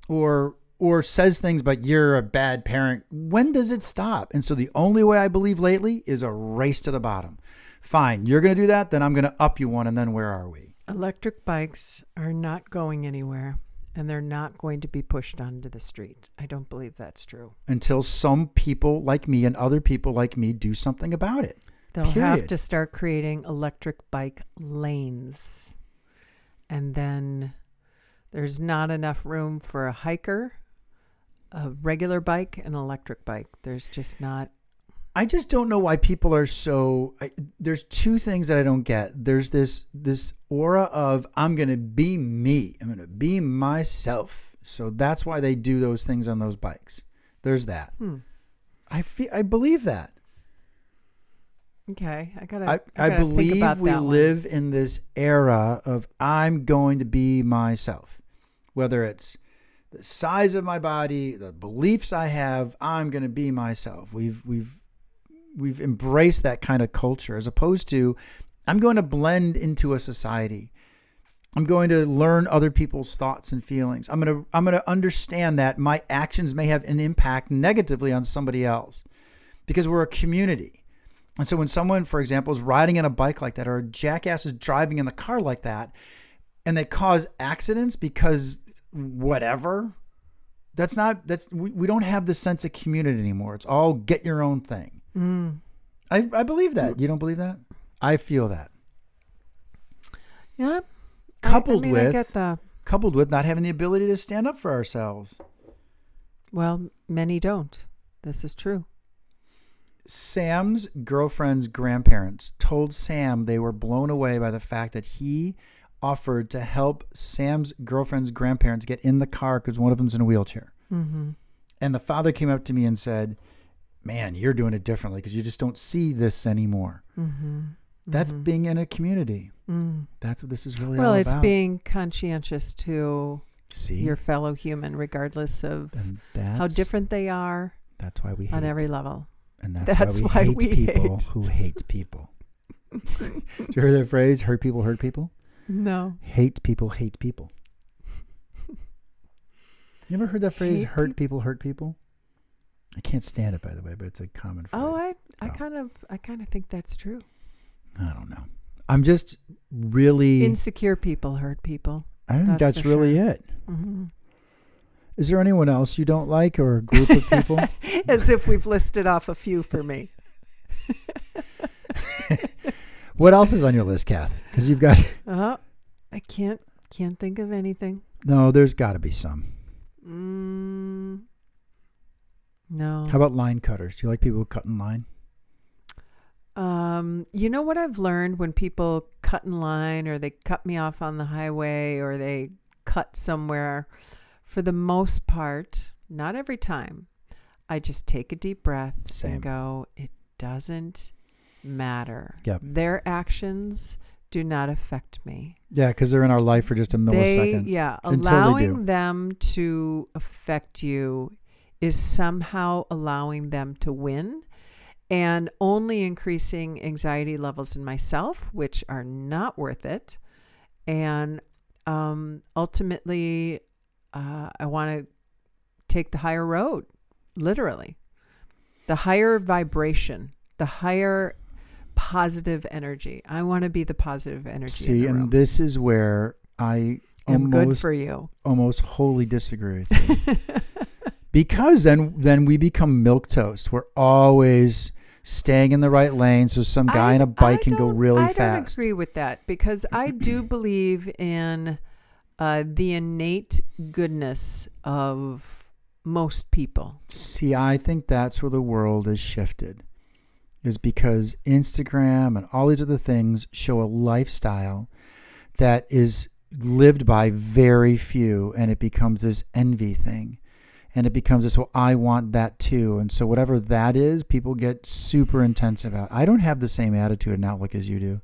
[SPEAKER 2] or says things but you're a bad parent, when does it stop? And so the only way I believe lately is a race to the bottom. Fine, you're going to do that, then I'm going to up you one, and then where are we?
[SPEAKER 1] Electric bikes are not going anywhere, and they're not going to be pushed onto the street. I don't believe that's true.
[SPEAKER 2] Until some people like me and other people like me do something about it.
[SPEAKER 1] They'll have to start creating electric bike lanes. And then there's not enough room for a hiker, a regular bike, and an electric bike. There's just not.
[SPEAKER 2] I just don't know why people are so. There's two things that I don't get. There's this aura of I'm going to be me. I'm going to be myself. So that's why they do those things on those bikes. There's that. I believe that.
[SPEAKER 1] Okay, I gotta think
[SPEAKER 2] believe
[SPEAKER 1] about
[SPEAKER 2] we
[SPEAKER 1] that one.
[SPEAKER 2] live in this era of I'm going to be myself. Whether it's the size of my body, the beliefs I have, I'm going to be myself. We've embraced that kind of culture as opposed to I'm going to blend into a society. I'm going to learn other people's thoughts and feelings. I'm going to understand that my actions may have an impact negatively on somebody else because we're a community. And so when someone, for example, is riding on a bike like that or a jackass is driving in the car like that and they cause accidents because whatever, we don't have this sense of community anymore. It's all get your own thing. I believe that. You don't believe that? I feel that.
[SPEAKER 1] Yeah.
[SPEAKER 2] Coupled
[SPEAKER 1] I get that.
[SPEAKER 2] Coupled with not having the ability to stand up for ourselves.
[SPEAKER 1] Well, many don't. This is true.
[SPEAKER 2] Sam's girlfriend's grandparents told Sam they were blown away by the fact that he offered to help Sam's girlfriend's grandparents get in the car because one of them's in a wheelchair.
[SPEAKER 1] Mm-hmm.
[SPEAKER 2] And the father came up to me and said, man, you're doing it differently because you just don't see this anymore.
[SPEAKER 1] Mm-hmm.
[SPEAKER 2] That's being in a community. That's what this is really all
[SPEAKER 1] Well,
[SPEAKER 2] about.
[SPEAKER 1] it's being conscientious to
[SPEAKER 2] See?
[SPEAKER 1] your fellow human, regardless of
[SPEAKER 2] And
[SPEAKER 1] how different they are
[SPEAKER 2] That's why we hate.
[SPEAKER 1] on every level.
[SPEAKER 2] And
[SPEAKER 1] That's
[SPEAKER 2] why
[SPEAKER 1] why
[SPEAKER 2] we hate
[SPEAKER 1] we
[SPEAKER 2] people
[SPEAKER 1] hate.
[SPEAKER 2] who hate people. Did you hear that phrase? Hurt people hurt people?
[SPEAKER 1] No.
[SPEAKER 2] Hate people hate people. You ever heard that phrase,
[SPEAKER 1] Hate
[SPEAKER 2] hurt people hurt people? I can't stand it, by the way, but it's a common phrase.
[SPEAKER 1] Oh, I kind of think that's true.
[SPEAKER 2] I don't know. I'm just really...
[SPEAKER 1] Insecure people hurt people.
[SPEAKER 2] I think
[SPEAKER 1] that's
[SPEAKER 2] that's
[SPEAKER 1] for
[SPEAKER 2] really
[SPEAKER 1] sure.
[SPEAKER 2] it.
[SPEAKER 1] Mm-hmm.
[SPEAKER 2] Is there anyone else you don't like or a group of people?
[SPEAKER 1] As if we've listed off a few for me.
[SPEAKER 2] What else is on your list, Kath? Because you've got...
[SPEAKER 1] I can't think of anything.
[SPEAKER 2] No, there's got to be some.
[SPEAKER 1] No.
[SPEAKER 2] How about line cutters? Do you like people who cut in line?
[SPEAKER 1] You know what I've learned when people cut in line or they cut me off on the highway or they cut somewhere, for the most part, not every time, I just take a deep breath
[SPEAKER 2] Same.
[SPEAKER 1] and go, it doesn't matter.
[SPEAKER 2] Yep.
[SPEAKER 1] Their actions do not affect me.
[SPEAKER 2] Yeah, because they're in our life for just a millisecond. Until they
[SPEAKER 1] allowing
[SPEAKER 2] do.
[SPEAKER 1] them to affect you is somehow allowing them to win and only increasing anxiety levels in myself, which are not worth it. And ultimately, I want to take the higher road, literally. The higher vibration, the higher positive energy. I want to be the positive energy.
[SPEAKER 2] See,
[SPEAKER 1] in the room.
[SPEAKER 2] and this is where I
[SPEAKER 1] I'm good for you.
[SPEAKER 2] almost wholly disagree with you. Because then we become milquetoast. We're always staying in the right lane so some guy on a bike can go really fast.
[SPEAKER 1] I don't agree with that because I do believe in the innate goodness of most people.
[SPEAKER 2] See, I think that's where the world has shifted, is because Instagram and all these other things show a lifestyle that is lived by very few, and it becomes this envy thing. And it becomes this, well, I want that too. And so whatever that is, people get super intense about. I don't have the same attitude and outlook as you do.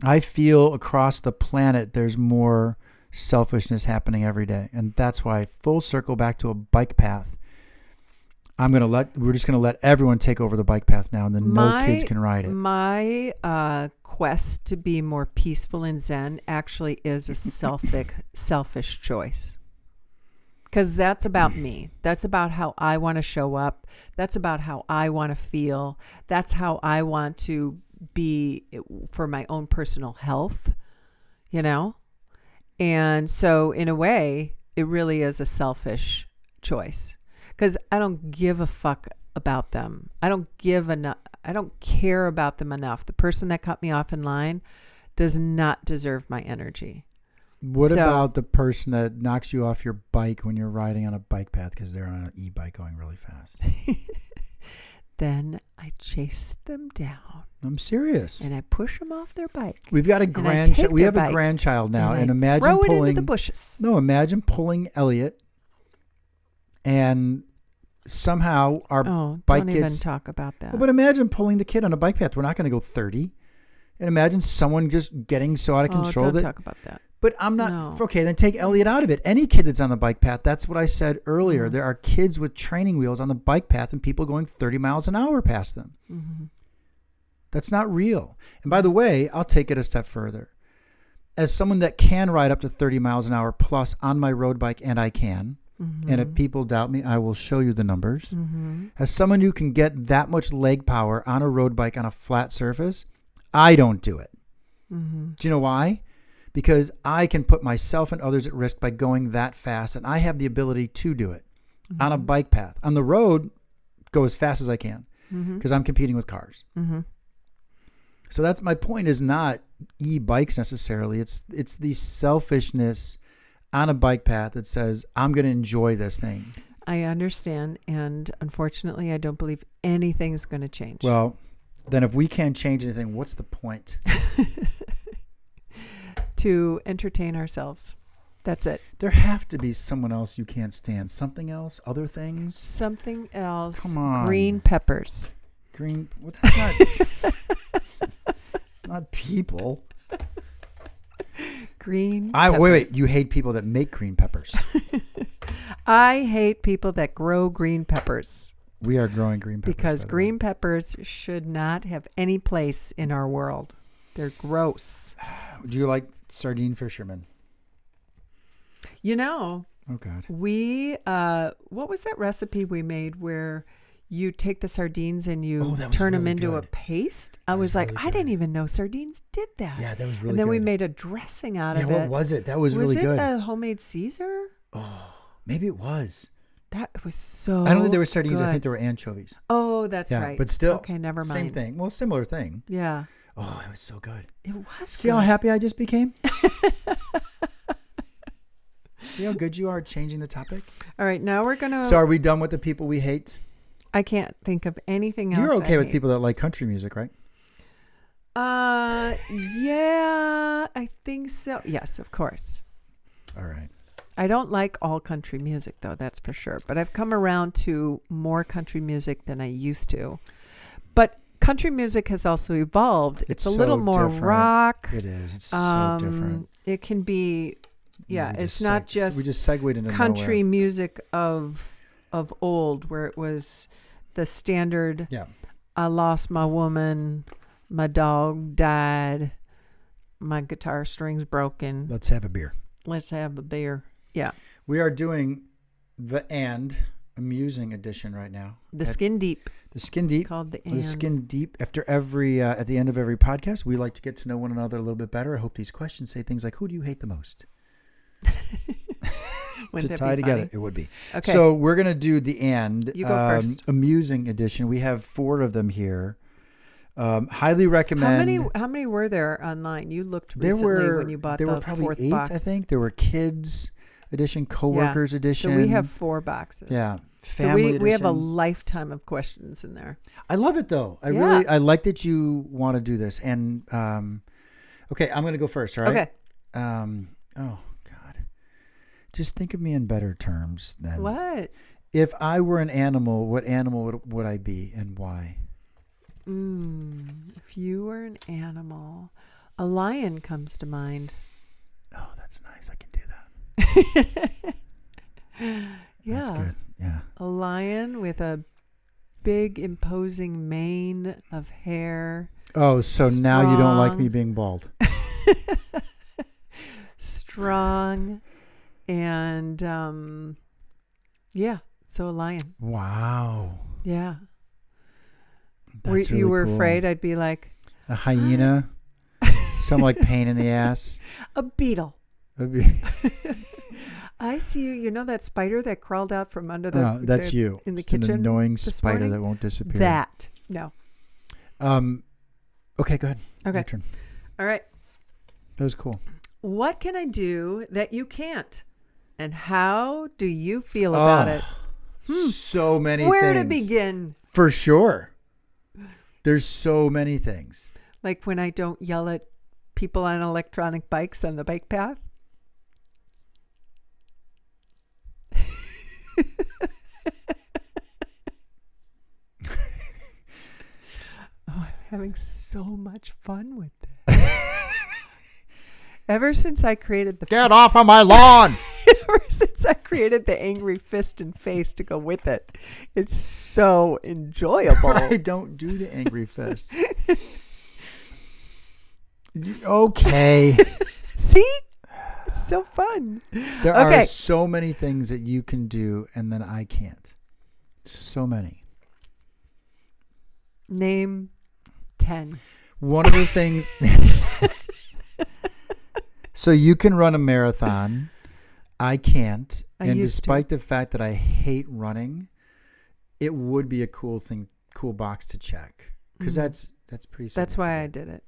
[SPEAKER 2] I feel across the planet there's more selfishness happening every day. And that's why, full circle back to a bike path, we're just gonna let everyone take over the bike path now, and then no kids can ride it.
[SPEAKER 1] My quest to be more peaceful and zen actually is a selfish choice. Because that's about me. That's about how I want to show up. That's about how I want to feel. That's how I want to be for my own personal health, you know? And so in a way, it really is a selfish choice. Because I don't give a fuck about them. I don't care about them enough. The person that cut me off in line does not deserve my energy.
[SPEAKER 2] What
[SPEAKER 1] So-
[SPEAKER 2] about the person that knocks you off your bike when you're riding on a bike path because they're on an e-bike going really fast?
[SPEAKER 1] Then I chase them down
[SPEAKER 2] I'm serious.
[SPEAKER 1] and I push them off their bike.
[SPEAKER 2] We've got a
[SPEAKER 1] I
[SPEAKER 2] grandchild.
[SPEAKER 1] take
[SPEAKER 2] We
[SPEAKER 1] their
[SPEAKER 2] have a
[SPEAKER 1] bike
[SPEAKER 2] grandchild now, and
[SPEAKER 1] I
[SPEAKER 2] imagine
[SPEAKER 1] throw it
[SPEAKER 2] pulling
[SPEAKER 1] into the bushes.
[SPEAKER 2] No, imagine pulling Elliot, and somehow our
[SPEAKER 1] Oh,
[SPEAKER 2] bike
[SPEAKER 1] don't even
[SPEAKER 2] gets.
[SPEAKER 1] talk about that.
[SPEAKER 2] Well, but imagine pulling the kid on a bike path. We're not going to go 30. And imagine someone just getting so out of control
[SPEAKER 1] don't
[SPEAKER 2] that.
[SPEAKER 1] talk about that.
[SPEAKER 2] But I'm not
[SPEAKER 1] No.
[SPEAKER 2] okay. Then take Elliot out of it. Any kid that's on the bike path. That's what I said earlier.
[SPEAKER 1] Mhm.
[SPEAKER 2] There are kids with training wheels on the bike path, and people going 30 miles an hour past them.
[SPEAKER 1] Mm-hmm.
[SPEAKER 2] That's not real. And by the way, I'll take it a step further. As someone that can ride up to 30 miles an hour plus on my road bike, and I can,
[SPEAKER 1] Mm-hmm.
[SPEAKER 2] and if people doubt me, I will show you the numbers.
[SPEAKER 1] Mm-hmm.
[SPEAKER 2] As someone who can get that much leg power on a road bike on a flat surface, I don't do it.
[SPEAKER 1] Mm-hmm.
[SPEAKER 2] Do you know why? Because I can put myself and others at risk by going that fast, and I have the ability to do it on a bike path. On the road, go as fast as I can because I'm competing with cars.
[SPEAKER 1] Mm-hmm.
[SPEAKER 2] So that's my point, is not e-bikes necessarily. It's the selfishness on a bike path that says, I'm going to enjoy this thing.
[SPEAKER 1] I understand, and unfortunately, I don't believe anything's going to change.
[SPEAKER 2] Well, then if we can't change anything, what's the point?
[SPEAKER 1] To entertain ourselves. That's it.
[SPEAKER 2] There have to be someone else you can't stand. Something else? Other things?
[SPEAKER 1] Something else.
[SPEAKER 2] Come on.
[SPEAKER 1] Green peppers.
[SPEAKER 2] Green? Well, that's not people.
[SPEAKER 1] Green peppers.
[SPEAKER 2] Wait. You hate people that make green peppers.
[SPEAKER 1] I hate people that grow green peppers
[SPEAKER 2] We are growing green peppers.
[SPEAKER 1] because
[SPEAKER 2] by the way.
[SPEAKER 1] green peppers should not have any place in our world. They're gross.
[SPEAKER 2] Do you like sardine fishermen?
[SPEAKER 1] You know,
[SPEAKER 2] Oh, God.
[SPEAKER 1] we, what was that recipe we made where you take the sardines and you
[SPEAKER 2] Oh, that was
[SPEAKER 1] turn them
[SPEAKER 2] really
[SPEAKER 1] into a
[SPEAKER 2] good.
[SPEAKER 1] paste? I
[SPEAKER 2] That
[SPEAKER 1] was
[SPEAKER 2] was
[SPEAKER 1] like,
[SPEAKER 2] really
[SPEAKER 1] I didn't
[SPEAKER 2] good.
[SPEAKER 1] even know sardines did that.
[SPEAKER 2] Yeah, that was really
[SPEAKER 1] and then
[SPEAKER 2] good.
[SPEAKER 1] we made a dressing out
[SPEAKER 2] Yeah,
[SPEAKER 1] of
[SPEAKER 2] what
[SPEAKER 1] it.
[SPEAKER 2] was it? That was really
[SPEAKER 1] it
[SPEAKER 2] good.
[SPEAKER 1] a homemade Caesar?
[SPEAKER 2] Maybe it was.
[SPEAKER 1] That was so
[SPEAKER 2] I don't think there were sardines. I
[SPEAKER 1] good.
[SPEAKER 2] think there were anchovies.
[SPEAKER 1] Oh, that's
[SPEAKER 2] Yeah,
[SPEAKER 1] right.
[SPEAKER 2] but still.
[SPEAKER 1] Okay, never mind.
[SPEAKER 2] Same thing. Well, similar thing.
[SPEAKER 1] Yeah.
[SPEAKER 2] Oh, it was so good.
[SPEAKER 1] It was
[SPEAKER 2] See
[SPEAKER 1] good.
[SPEAKER 2] how happy I just became? See how good you are at changing the topic?
[SPEAKER 1] All right, now we're going to...
[SPEAKER 2] So are we done with the people we hate?
[SPEAKER 1] I can't think of anything else.
[SPEAKER 2] You're okay
[SPEAKER 1] I
[SPEAKER 2] with
[SPEAKER 1] hate.
[SPEAKER 2] people that like country music, right?
[SPEAKER 1] Yeah, I think so. Yes, of course.
[SPEAKER 2] All right.
[SPEAKER 1] I don't like all country music, though, that's for sure. But I've come around to more country music than I used to. But country music has also evolved. It's a
[SPEAKER 2] so
[SPEAKER 1] little more
[SPEAKER 2] different.
[SPEAKER 1] rock.
[SPEAKER 2] It is. It's so different.
[SPEAKER 1] It can be, yeah,
[SPEAKER 2] We
[SPEAKER 1] it's
[SPEAKER 2] just
[SPEAKER 1] not
[SPEAKER 2] we just segued into
[SPEAKER 1] country
[SPEAKER 2] nowhere.
[SPEAKER 1] music of old, where it was the standard,
[SPEAKER 2] Yeah.
[SPEAKER 1] I lost my woman, my dog died, my guitar string's broken,
[SPEAKER 2] Let's have a beer.
[SPEAKER 1] let's have a beer. Yeah.
[SPEAKER 2] We are doing the amusing edition right now.
[SPEAKER 1] The Skin Deep.
[SPEAKER 2] The Skin Deep.
[SPEAKER 1] Called the
[SPEAKER 2] The Skin Deep. After every at the end of every podcast, we like to get to know one another a little bit better. I hope these questions say things like, "Who do you hate the most?"
[SPEAKER 1] Wouldn't
[SPEAKER 2] to
[SPEAKER 1] that
[SPEAKER 2] tie
[SPEAKER 1] be
[SPEAKER 2] together,
[SPEAKER 1] funny?
[SPEAKER 2] it would be.
[SPEAKER 1] Okay.
[SPEAKER 2] So we're gonna do the end.
[SPEAKER 1] You go first.
[SPEAKER 2] Amusing edition. We have 4 of them here. Highly recommend.
[SPEAKER 1] How many were there online? You looked
[SPEAKER 2] There
[SPEAKER 1] recently
[SPEAKER 2] were
[SPEAKER 1] when you bought
[SPEAKER 2] there
[SPEAKER 1] the
[SPEAKER 2] were probably
[SPEAKER 1] 4th
[SPEAKER 2] 8.
[SPEAKER 1] box.
[SPEAKER 2] I think there were kids edition, coworkers edition.
[SPEAKER 1] So we have 4 boxes.
[SPEAKER 2] yeah.
[SPEAKER 1] So
[SPEAKER 2] Family
[SPEAKER 1] we have a
[SPEAKER 2] edition.
[SPEAKER 1] lifetime of questions in there.
[SPEAKER 2] I love it though. I
[SPEAKER 1] Yeah.
[SPEAKER 2] like that you want to do this. And okay, I'm gonna go first. All right.
[SPEAKER 1] Okay.
[SPEAKER 2] Oh God. Just think of me in better terms then.
[SPEAKER 1] What?
[SPEAKER 2] If I were an animal, what animal would I be and why?
[SPEAKER 1] If you were an animal, a lion comes to mind.
[SPEAKER 2] Oh, that's nice. I can do that.
[SPEAKER 1] Yeah.
[SPEAKER 2] That's good. Yeah.
[SPEAKER 1] A lion with a big imposing mane of hair,
[SPEAKER 2] Oh, so now you don't like
[SPEAKER 1] Strong.
[SPEAKER 2] me being bald.
[SPEAKER 1] strong, and yeah, so a lion.
[SPEAKER 2] Wow.
[SPEAKER 1] Yeah.
[SPEAKER 2] That's
[SPEAKER 1] you
[SPEAKER 2] really
[SPEAKER 1] were
[SPEAKER 2] cool.
[SPEAKER 1] afraid I'd be like
[SPEAKER 2] A hyena. Some like pain in the ass.
[SPEAKER 1] a beetle.
[SPEAKER 2] Would be-
[SPEAKER 1] I see you. You know that spider that crawled out from under the
[SPEAKER 2] Oh, that's
[SPEAKER 1] the-
[SPEAKER 2] you.
[SPEAKER 1] in the
[SPEAKER 2] Just an
[SPEAKER 1] kitchen
[SPEAKER 2] annoying
[SPEAKER 1] this
[SPEAKER 2] spider
[SPEAKER 1] morning?
[SPEAKER 2] that won't disappear.
[SPEAKER 1] That. No.
[SPEAKER 2] Okay, go ahead.
[SPEAKER 1] Okay.
[SPEAKER 2] Your turn.
[SPEAKER 1] All right.
[SPEAKER 2] That was cool.
[SPEAKER 1] What can I do that you can't? And how do you feel about it?
[SPEAKER 2] So many
[SPEAKER 1] Where
[SPEAKER 2] things.
[SPEAKER 1] to begin?
[SPEAKER 2] For sure. There's so many things.
[SPEAKER 1] Like when I don't yell at people on electronic bikes on the bike path? I'm having so much fun with this. Ever since I created the
[SPEAKER 2] Get off of my lawn.
[SPEAKER 1] ever since I created the angry fist and face to go with it, it's so enjoyable.
[SPEAKER 2] I don't do the angry fist. Okay.
[SPEAKER 1] See? It's so fun.
[SPEAKER 2] There
[SPEAKER 1] Okay.
[SPEAKER 2] are so many things that you can do and then I can't. So many.
[SPEAKER 1] Name 10.
[SPEAKER 2] One of the things. So you can run a marathon. I can't.
[SPEAKER 1] I
[SPEAKER 2] And
[SPEAKER 1] used to.
[SPEAKER 2] despite the fact that I hate running, it would be a cool box to check. Because that's pretty simple.
[SPEAKER 1] That's why I did it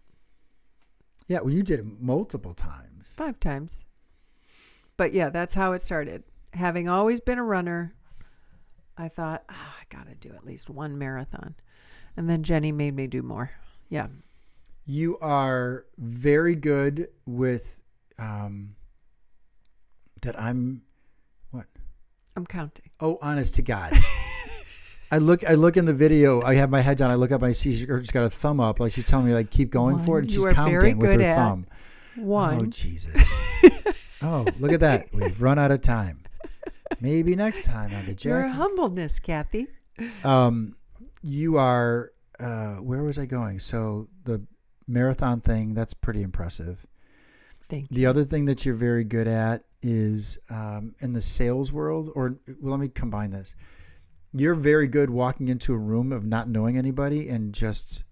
[SPEAKER 2] Yeah, well, you did it multiple times.
[SPEAKER 1] 5 times. But yeah, that's how it started. Having always been a runner, I thought, I got to do at least one marathon. And then Jenny made me do more. Yeah.
[SPEAKER 2] You are very good with that I'm what?
[SPEAKER 1] I'm counting.
[SPEAKER 2] Oh, honest to God. I look in the video, I have my head down, I look up and I see she's got a thumb up, like she's telling me like keep going for it, and
[SPEAKER 1] You
[SPEAKER 2] she's
[SPEAKER 1] are very
[SPEAKER 2] counting with
[SPEAKER 1] good
[SPEAKER 2] her
[SPEAKER 1] at
[SPEAKER 2] thumb.
[SPEAKER 1] 1.
[SPEAKER 2] Oh, Jesus. Oh, look at that. We've run out of time. Maybe next time on the
[SPEAKER 1] Your
[SPEAKER 2] Jack.
[SPEAKER 1] humbleness, Kathy.
[SPEAKER 2] You are where was I going? So the marathon thing, that's pretty impressive.
[SPEAKER 1] Thank you.
[SPEAKER 2] The other thing that you're very good at is in the sales world, or well, let me combine this. You're very good walking into a room of not knowing anybody and just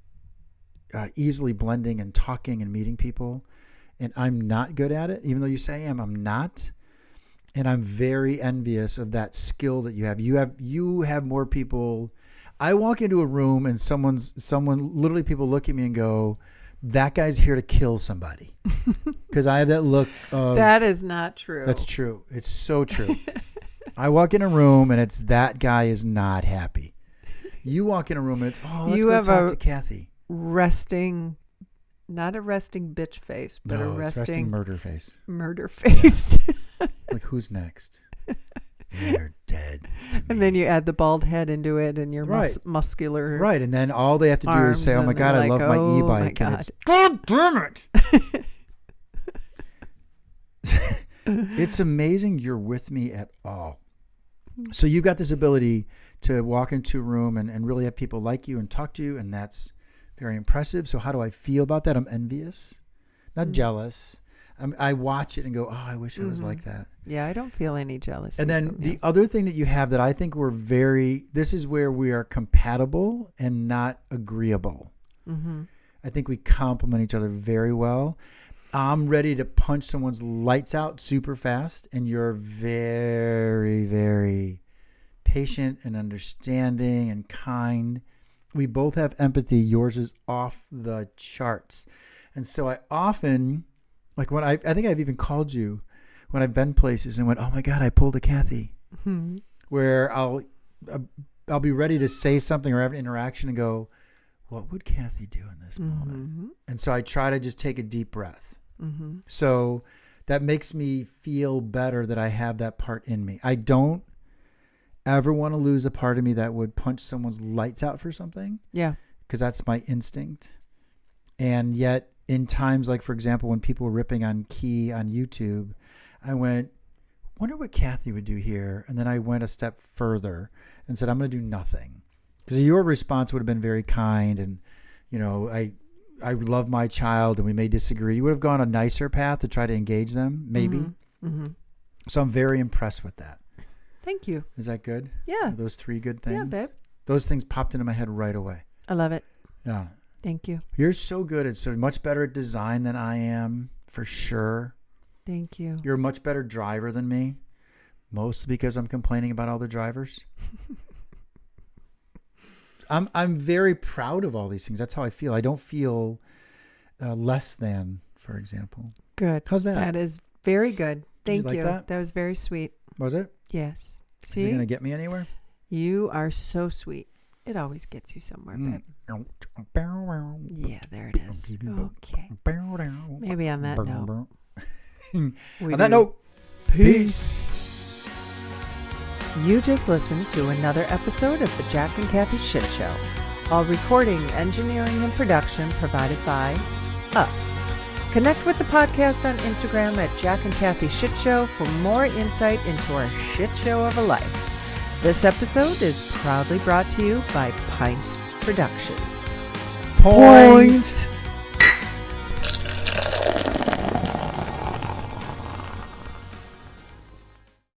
[SPEAKER 2] easily blending and talking and meeting people. And I'm not good at it, even though you say I am. I'm not. And I'm very envious of that skill that you have. You have more people. I walk into a room and someone literally people look at me and go, that guy's here to kill somebody. Because I have that look of...
[SPEAKER 1] That is not true.
[SPEAKER 2] That's true. It's so true. I walk in a room and it's that guy is not happy. You walk in a room and it's, let's go talk to Kathy.
[SPEAKER 1] Resting, not a resting bitch face, but
[SPEAKER 2] No,
[SPEAKER 1] a
[SPEAKER 2] it's
[SPEAKER 1] resting
[SPEAKER 2] murder face.
[SPEAKER 1] murder face.
[SPEAKER 2] Like, who's next? They're dead to me.
[SPEAKER 1] And then you add the bald head into it and your
[SPEAKER 2] Right.
[SPEAKER 1] muscular.
[SPEAKER 2] Right, and then all they have to do is say,
[SPEAKER 1] arms,
[SPEAKER 2] "Oh my
[SPEAKER 1] and
[SPEAKER 2] God,
[SPEAKER 1] they're
[SPEAKER 2] I love
[SPEAKER 1] like,
[SPEAKER 2] my
[SPEAKER 1] "Oh my
[SPEAKER 2] e-bike," and
[SPEAKER 1] God.
[SPEAKER 2] it's God damn it! It's amazing you're with me at all. So you've got this ability to walk into a room and really have people like you and talk to you, and that's very impressive. So how do I feel about that? I'm envious, not jealous. I watch it and go, I wish I was like that.
[SPEAKER 1] Yeah, I don't feel any jealousy.
[SPEAKER 2] And then
[SPEAKER 1] from
[SPEAKER 2] the
[SPEAKER 1] you.
[SPEAKER 2] other thing that you have that I think this is where we are compatible and not agreeable.
[SPEAKER 1] Mm-hmm.
[SPEAKER 2] I think we complement each other very well. I'm ready to punch someone's lights out super fast, and you're very, very patient and understanding and kind. We both have empathy. Yours is off the charts. And so I often, like when I think I've even called you when I've been places and went, oh my God, I pulled a Kathy.
[SPEAKER 1] Mm-hmm.
[SPEAKER 2] Where I'll be ready to say something or have an interaction and go, what would Kathy do in this moment? And so I try to just take a deep breath.
[SPEAKER 1] Mm-hmm.
[SPEAKER 2] So that makes me feel better that I have that part in me. I don't ever want to lose a part of me that would punch someone's lights out for something.
[SPEAKER 1] Yeah.
[SPEAKER 2] Because that's my instinct. And yet in times like, for example, when people were ripping on Key on YouTube, I went, wonder what Kathy would do here. And then I went a step further and said, I'm going to do nothing. Because your response would have been very kind. And, you know, I love my child and we may disagree. You would have gone a nicer path to try to engage them, maybe.
[SPEAKER 1] Mm-hmm. Mm-hmm.
[SPEAKER 2] So I'm very impressed with that.
[SPEAKER 1] Thank you.
[SPEAKER 2] Is that good?
[SPEAKER 1] Yeah.
[SPEAKER 2] Are those 3 good things?
[SPEAKER 1] Yeah, babe.
[SPEAKER 2] Those things popped into my head right away.
[SPEAKER 1] I love it.
[SPEAKER 2] Yeah.
[SPEAKER 1] Thank you.
[SPEAKER 2] You're so good at so much better at design than I am, for sure.
[SPEAKER 1] Thank you.
[SPEAKER 2] You're a much better driver than me, mostly because I'm complaining about all the drivers. I'm very proud of all these things. That's how I feel. I don't feel less than, for example.
[SPEAKER 1] Good.
[SPEAKER 2] How's that?
[SPEAKER 1] That is very good.
[SPEAKER 2] Did you
[SPEAKER 1] Thank
[SPEAKER 2] like
[SPEAKER 1] you.
[SPEAKER 2] that?
[SPEAKER 1] That was very sweet.
[SPEAKER 2] Was it?
[SPEAKER 1] Yes.
[SPEAKER 2] Is it
[SPEAKER 1] See,
[SPEAKER 2] going to get me anywhere?
[SPEAKER 1] you are so sweet. It always gets you somewhere, babe. Yeah, there it is. Okay. Maybe on that note. we
[SPEAKER 2] On that
[SPEAKER 1] do.
[SPEAKER 2] note, peace.
[SPEAKER 1] You just listened to another episode of the Jack and Kathy Shit Show. All recording, engineering, and production provided by us. Connect with the podcast on Instagram at Jack and Kathy Shit Show for more insight into our shit show of a life. This episode is proudly brought to you by Pint Productions.
[SPEAKER 2] Point.